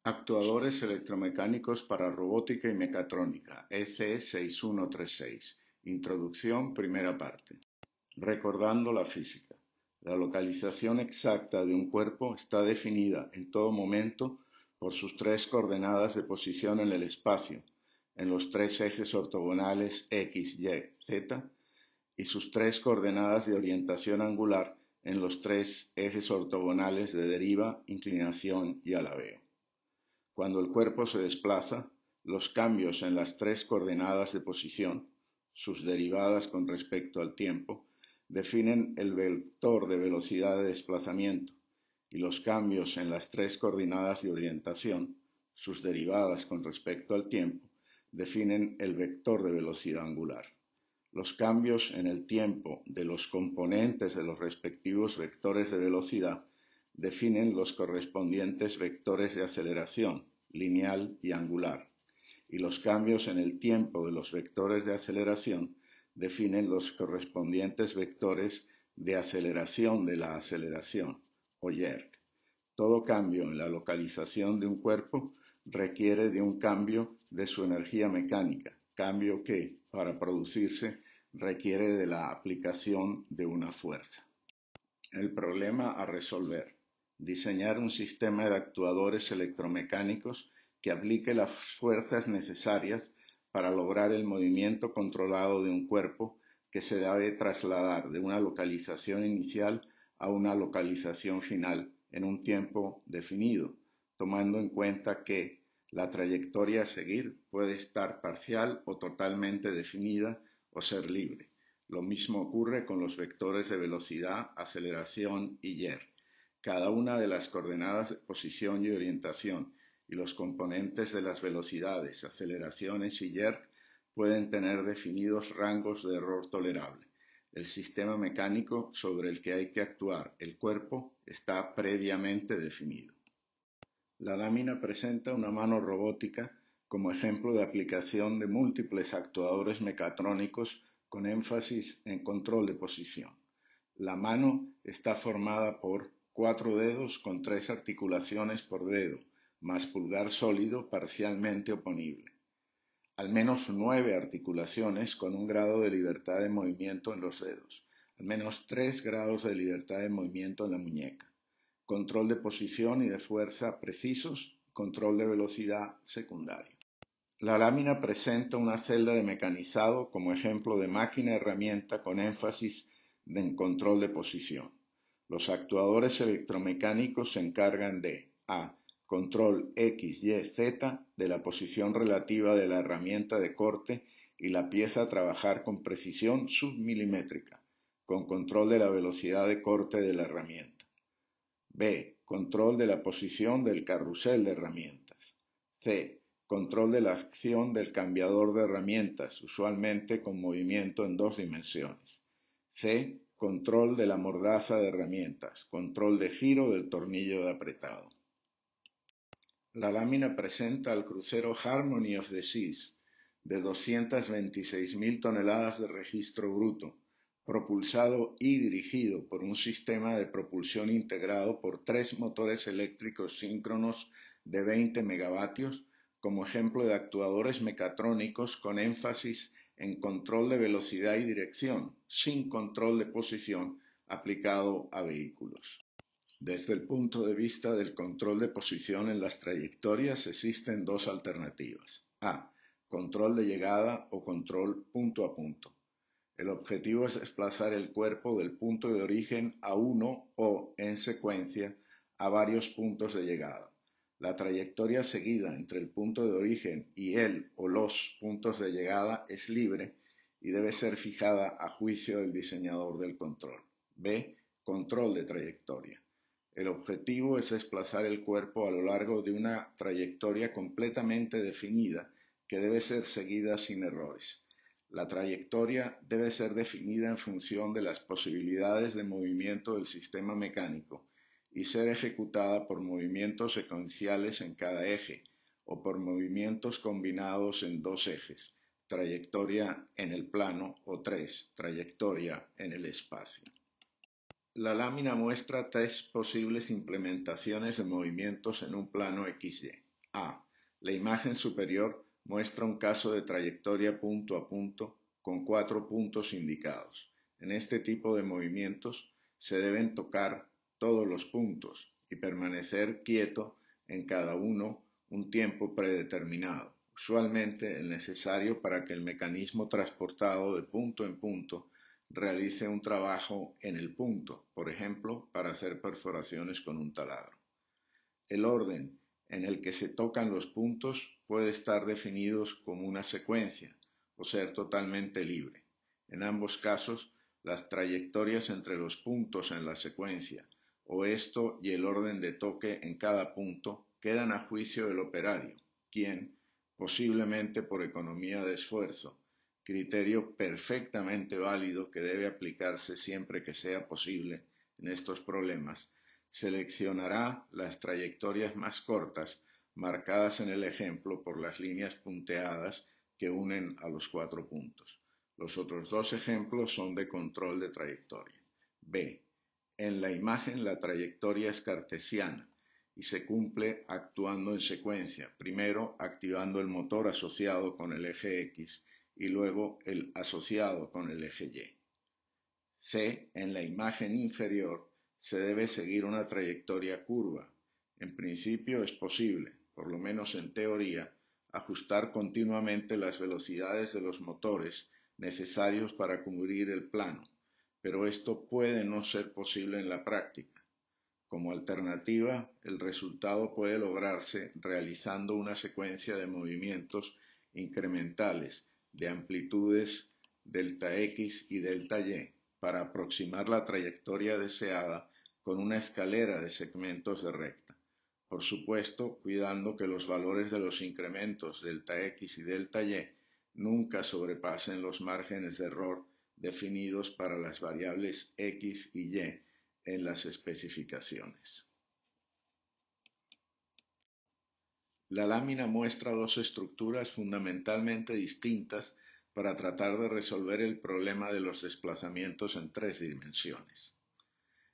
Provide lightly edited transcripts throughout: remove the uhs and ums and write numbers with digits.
Actuadores electromecánicos para robótica y mecatrónica, EC 6136. Introducción, primera parte. Recordando la física. La localización exacta de un cuerpo está definida en todo momento por sus tres coordenadas de posición en el espacio, en los tres ejes ortogonales X, Y, Z, y sus tres coordenadas de orientación angular en los tres ejes ortogonales de deriva, inclinación y alabeo. Cuando el cuerpo se desplaza, los cambios en las tres coordenadas de posición, sus derivadas con respecto al tiempo, definen el vector de velocidad de desplazamiento, y los cambios en las tres coordenadas de orientación, sus derivadas con respecto al tiempo, definen el vector de velocidad angular. Los cambios en el tiempo de los componentes de los respectivos vectores de velocidad definen los correspondientes vectores de aceleración, lineal y angular, y los cambios en el tiempo de los vectores de aceleración definen los correspondientes vectores de aceleración de la aceleración, o yerk. Todo cambio en la localización de un cuerpo requiere de un cambio de su energía mecánica, cambio que, para producirse, requiere de la aplicación de una fuerza. El problema a resolver. Diseñar un sistema de actuadores electromecánicos que aplique las fuerzas necesarias para lograr el movimiento controlado de un cuerpo que se debe trasladar de una localización inicial a una localización final en un tiempo definido, tomando en cuenta que la trayectoria a seguir puede estar parcial o totalmente definida o ser libre. Lo mismo ocurre con los vectores de velocidad, aceleración y yerk. Cada una de las coordenadas de posición y orientación y los componentes de las velocidades, aceleraciones y yerk pueden tener definidos rangos de error tolerable. El sistema mecánico sobre el que hay que actuar el cuerpo está previamente definido. La lámina presenta una mano robótica como ejemplo de aplicación de múltiples actuadores mecatrónicos con énfasis en control de posición. La mano está formada por 4 dedos con 3 articulaciones por dedo, más pulgar sólido parcialmente oponible. Al menos 9 articulaciones con un grado de libertad de movimiento en los dedos. Al menos 3 grados de libertad de movimiento en la muñeca. Control de posición y de fuerza precisos, control de velocidad secundario. La lámina presenta una celda de mecanizado como ejemplo de máquina-herramienta con énfasis en control de posición. Los actuadores electromecánicos se encargan de a. Control X, Y, Z de la posición relativa de la herramienta de corte y la pieza a trabajar con precisión submilimétrica, con control de la velocidad de corte de la herramienta. B. Control de la posición del carrusel de herramientas. C. Control de la acción del cambiador de herramientas, usualmente con movimiento en 2 dimensiones. C. Control de la mordaza de herramientas, control de giro del tornillo de apretado. La lámina presenta al crucero Harmony of the Seas, de 226.000 toneladas de registro bruto, propulsado y dirigido por un sistema de propulsión integrado por 3 motores eléctricos síncronos de 20 megavatios, como ejemplo de actuadores mecatrónicos con énfasis en control de velocidad y dirección, sin control de posición aplicado a vehículos. Desde el punto de vista del control de posición en las trayectorias existen dos alternativas. A. Control de llegada o control punto a punto. El objetivo es desplazar el cuerpo del punto de origen a uno o, en secuencia, a varios puntos de llegada. La trayectoria seguida entre el punto de origen y el o los puntos de llegada es libre y debe ser fijada a juicio del diseñador del control. B. Control de trayectoria. El objetivo es desplazar el cuerpo a lo largo de una trayectoria completamente definida que debe ser seguida sin errores. La trayectoria debe ser definida en función de las posibilidades de movimiento del sistema mecánico y ser ejecutada por movimientos secuenciales en cada eje o por movimientos combinados en 2 ejes, trayectoria en el plano o 3, trayectoria en el espacio. La lámina muestra 3 posibles implementaciones de movimientos en un plano XY. A. La imagen superior muestra un caso de trayectoria punto a punto con 4 puntos indicados. En este tipo de movimientos se deben tocar todos los puntos y permanecer quieto en cada uno un tiempo predeterminado, usualmente el necesario para que el mecanismo transportado de punto en punto realice un trabajo en el punto, por ejemplo, para hacer perforaciones con un taladro. El orden en el que se tocan los puntos puede estar definido como una secuencia o ser totalmente libre. En ambos casos, las trayectorias entre los puntos en la secuencia o esto y el orden de toque en cada punto quedan a juicio del operario, quien, posiblemente por economía de esfuerzo, criterio perfectamente válido que debe aplicarse siempre que sea posible en estos problemas, seleccionará las trayectorias más cortas, marcadas en el ejemplo por las líneas punteadas que unen a los 4 puntos. Los otros dos ejemplos son de control de trayectoria. B. En la imagen la trayectoria es cartesiana y se cumple actuando en secuencia, primero activando el motor asociado con el eje X y luego el asociado con el eje Y. C. En la imagen inferior se debe seguir una trayectoria curva. En principio es posible, por lo menos en teoría, ajustar continuamente las velocidades de los motores necesarios para cubrir el plano, pero esto puede no ser posible en la práctica. Como alternativa, el resultado puede lograrse realizando una secuencia de movimientos incrementales de amplitudes delta X y delta Y para aproximar la trayectoria deseada con una escalera de segmentos de recta. Por supuesto, cuidando que los valores de los incrementos delta X y delta Y nunca sobrepasen los márgenes de error definidos para las variables X y Y en las especificaciones. La lámina muestra dos estructuras fundamentalmente distintas para tratar de resolver el problema de los desplazamientos en 3 dimensiones.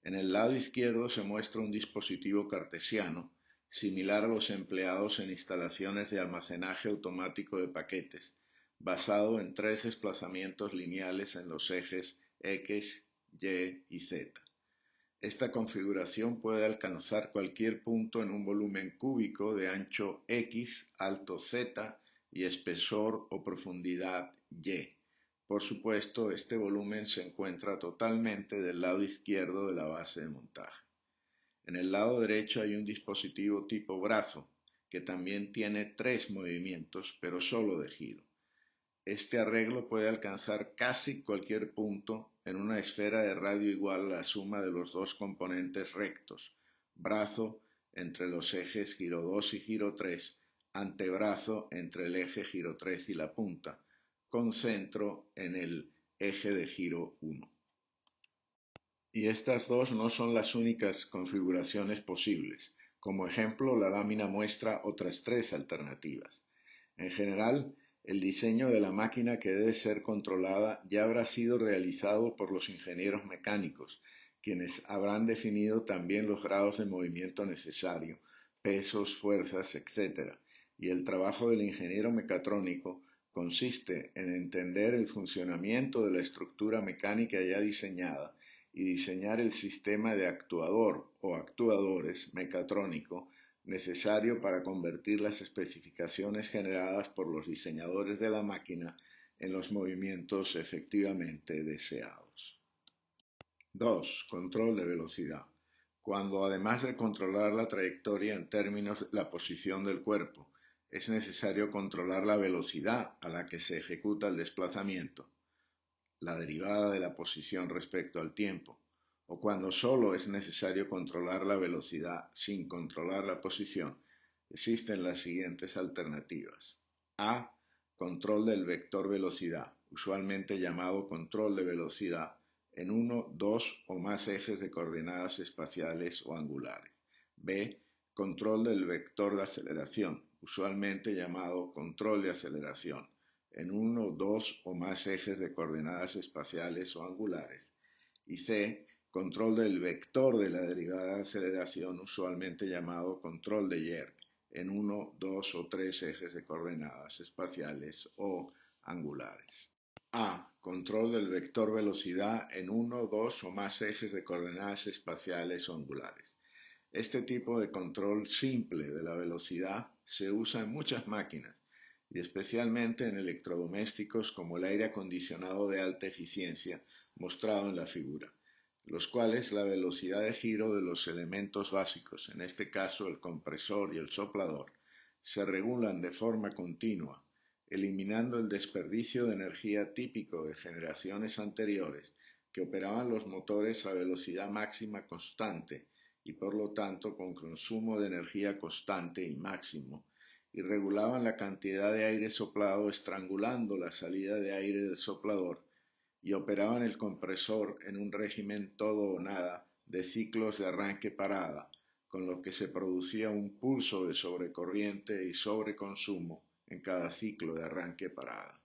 En el lado izquierdo se muestra un dispositivo cartesiano, similar a los empleados en instalaciones de almacenaje automático de paquetes, basado en 3 desplazamientos lineales en los ejes X, Y y Z. Esta configuración puede alcanzar cualquier punto en un volumen cúbico de ancho X, alto Z y espesor o profundidad Y. Por supuesto, este volumen se encuentra totalmente del lado izquierdo de la base de montaje. En el lado derecho hay un dispositivo tipo brazo, que también tiene 3 movimientos, pero solo de giro. Este arreglo puede alcanzar casi cualquier punto en una esfera de radio igual a la suma de los dos componentes rectos, brazo entre los ejes giro 2 y giro 3, antebrazo entre el eje giro 3 y la punta, con centro en el eje de giro 1. Y estas dos no son las únicas configuraciones posibles. Como ejemplo, la lámina muestra otras 3 alternativas. En general, el diseño de la máquina que debe ser controlada ya habrá sido realizado por los ingenieros mecánicos, quienes habrán definido también los grados de movimiento necesario, pesos, fuerzas, etc. Y el trabajo del ingeniero mecatrónico consiste en entender el funcionamiento de la estructura mecánica ya diseñada y diseñar el sistema de actuador o actuadores mecatrónico necesario para convertir las especificaciones generadas por los diseñadores de la máquina en los movimientos efectivamente deseados. 2. Control de velocidad. Cuando además de controlar la trayectoria en términos de la posición del cuerpo, es necesario controlar la velocidad a la que se ejecuta el desplazamiento, la derivada de la posición respecto al tiempo, o cuando solo es necesario controlar la velocidad sin controlar la posición, existen las siguientes alternativas. A. Control del vector velocidad, usualmente llamado control de velocidad, en uno, dos o más ejes de coordenadas espaciales o angulares. B. Control del vector de aceleración, usualmente llamado control de aceleración, en uno, dos o más ejes de coordenadas espaciales o angulares. Y C. Control del vector de la derivada de aceleración, usualmente llamado control de Yerk, en uno, dos o tres ejes de coordenadas espaciales o angulares. A. Control del vector velocidad en uno, dos o más ejes de coordenadas espaciales o angulares. Este tipo de control simple de la velocidad se usa en muchas máquinas y especialmente en electrodomésticos como el aire acondicionado de alta eficiencia mostrado en la figura, los cuales la velocidad de giro de los elementos básicos, en este caso el compresor y el soplador, se regulan de forma continua, eliminando el desperdicio de energía típico de generaciones anteriores que operaban los motores a velocidad máxima constante y por lo tanto con consumo de energía constante y máximo, y regulaban la cantidad de aire soplado estrangulando la salida de aire del soplador, y operaban el compresor en un régimen todo o nada de ciclos de arranque-parada, con lo que se producía un pulso de sobrecorriente y sobreconsumo en cada ciclo de arranque-parada.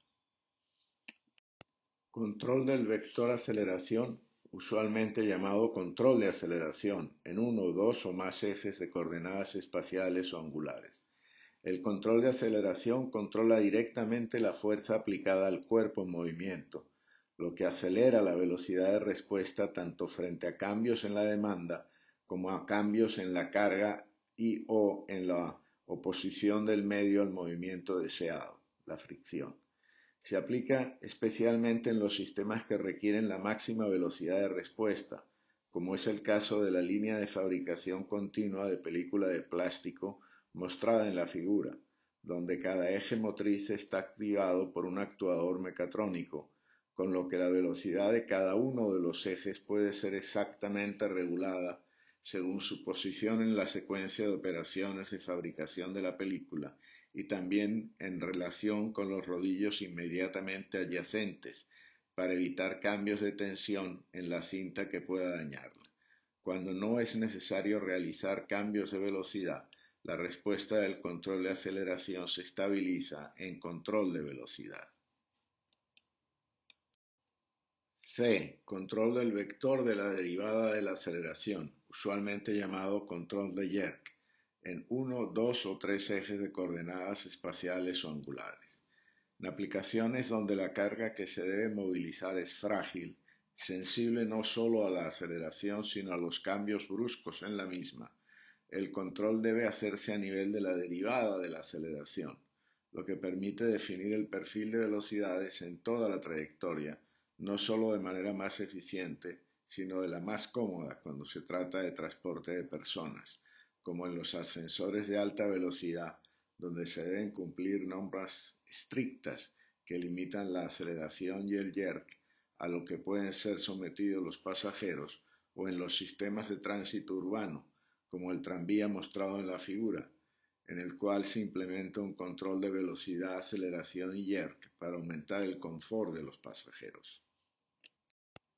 Control del vector aceleración, usualmente llamado control de aceleración, en uno, dos o más ejes de coordenadas espaciales o angulares. El control de aceleración controla directamente la fuerza aplicada al cuerpo en movimiento, lo que acelera la velocidad de respuesta tanto frente a cambios en la demanda como a cambios en la carga y o en la oposición del medio al movimiento deseado, la fricción. Se aplica especialmente en los sistemas que requieren la máxima velocidad de respuesta, como es el caso de la línea de fabricación continua de película de plástico mostrada en la figura, donde cada eje motriz está activado por un actuador mecatrónico, con lo que la velocidad de cada uno de los ejes puede ser exactamente regulada según su posición en la secuencia de operaciones de fabricación de la película y también en relación con los rodillos inmediatamente adyacentes para evitar cambios de tensión en la cinta que pueda dañarla. Cuando no es necesario realizar cambios de velocidad, la respuesta del control de aceleración se estabiliza en control de velocidad. C. Control del vector de la derivada de la aceleración, usualmente llamado control de jerk, en uno, dos o tres ejes de coordenadas espaciales o angulares. En aplicaciones donde la carga que se debe movilizar es frágil, sensible no solo a la aceleración sino a los cambios bruscos en la misma, el control debe hacerse a nivel de la derivada de la aceleración, lo que permite definir el perfil de velocidades en toda la trayectoria, no solo de manera más eficiente, sino de la más cómoda cuando se trata de transporte de personas, como en los ascensores de alta velocidad, donde se deben cumplir normas estrictas que limitan la aceleración y el jerk a lo que pueden ser sometidos los pasajeros, o en los sistemas de tránsito urbano, como el tranvía mostrado en la figura, en el cual se implementa un control de velocidad, aceleración y jerk para aumentar el confort de los pasajeros.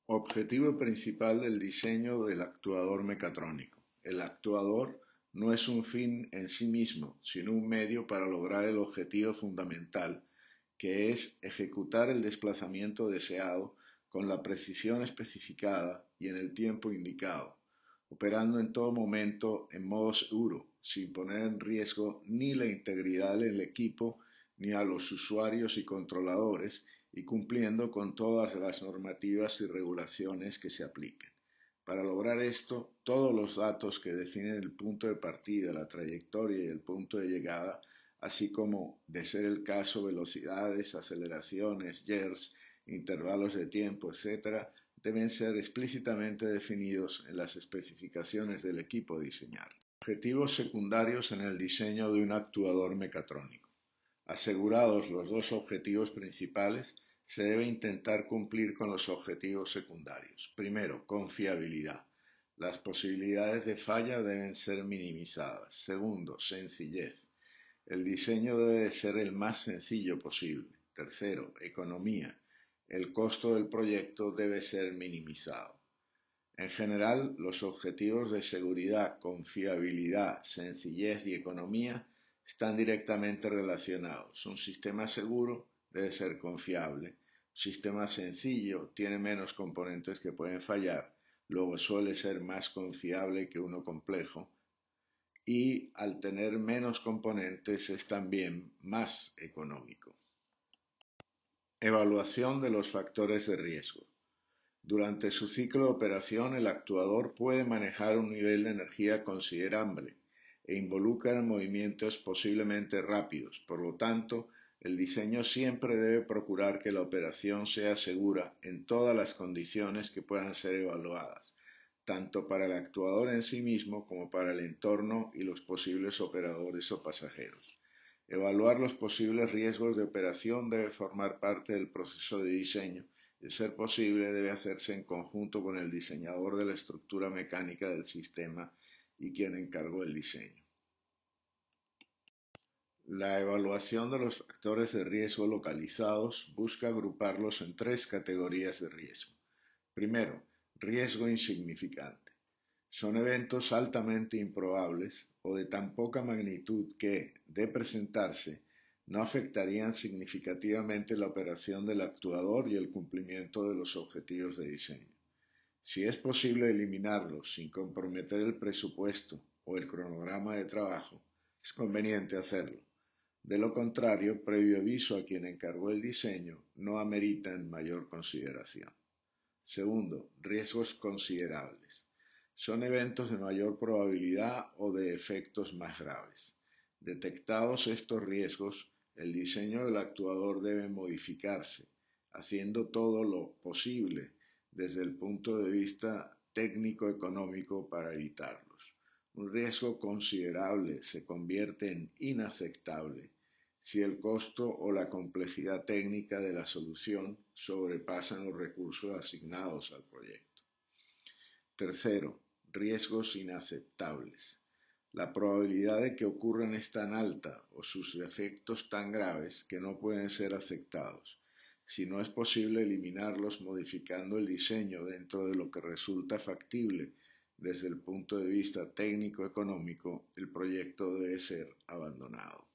Objetivo principal del diseño del actuador mecatrónico. El actuador no es un fin en sí mismo, sino un medio para lograr el objetivo fundamental, que es ejecutar el desplazamiento deseado con la precisión especificada y en el tiempo indicado, operando en todo momento en modo seguro, sin poner en riesgo ni la integridad del equipo ni a los usuarios y controladores, y cumpliendo con todas las normativas y regulaciones que se apliquen. Para lograr esto, todos los datos que definen el punto de partida, la trayectoria y el punto de llegada, así como, de ser el caso, velocidades, aceleraciones, jerks, intervalos de tiempo, etc., deben ser explícitamente definidos en las especificaciones del equipo a diseñar. Objetivos secundarios en el diseño de un actuador mecatrónico. Asegurados los dos objetivos principales, se debe intentar cumplir con los objetivos secundarios. Primero, confiabilidad. Las posibilidades de falla deben ser minimizadas. Segundo, sencillez. El diseño debe ser el más sencillo posible. Tercero, economía. El costo del proyecto debe ser minimizado. En general, los objetivos de seguridad, confiabilidad, sencillez y economía están directamente relacionados. Un sistema seguro debe ser confiable. Un sistema sencillo tiene menos componentes que pueden fallar, luego suele ser más confiable que uno complejo, y al tener menos componentes es también más económico. Evaluación de los factores de riesgo. Durante su ciclo de operación, el actuador puede manejar un nivel de energía considerable e involucra movimientos posiblemente rápidos. Por lo tanto, el diseño siempre debe procurar que la operación sea segura en todas las condiciones que puedan ser evaluadas, tanto para el actuador en sí mismo como para el entorno y los posibles operadores o pasajeros. Evaluar los posibles riesgos de operación debe formar parte del proceso de diseño. De ser posible, debe hacerse en conjunto con el diseñador de la estructura mecánica del sistema y quien encargó el diseño. La evaluación de los factores de riesgo localizados busca agruparlos en tres categorías de riesgo. Primero, riesgo insignificante. Son eventos altamente improbables o de tan poca magnitud que, de presentarse, no afectarían significativamente la operación del actuador y el cumplimiento de los objetivos de diseño. Si es posible eliminarlos sin comprometer el presupuesto o el cronograma de trabajo, es conveniente hacerlo. De lo contrario, previo aviso a quien encargó el diseño no ameritan mayor consideración. Segundo, riesgos considerables. Son eventos de mayor probabilidad o de efectos más graves. Detectados estos riesgos, el diseño del actuador debe modificarse, haciendo todo lo posible desde el punto de vista técnico-económico para evitarlos. Un riesgo considerable se convierte en inaceptable si el costo o la complejidad técnica de la solución sobrepasan los recursos asignados al proyecto. Tercero, riesgos inaceptables. La probabilidad de que ocurran es tan alta o sus efectos tan graves que no pueden ser aceptados. Si no es posible eliminarlos modificando el diseño dentro de lo que resulta factible desde el punto de vista técnico-económico, el proyecto debe ser abandonado.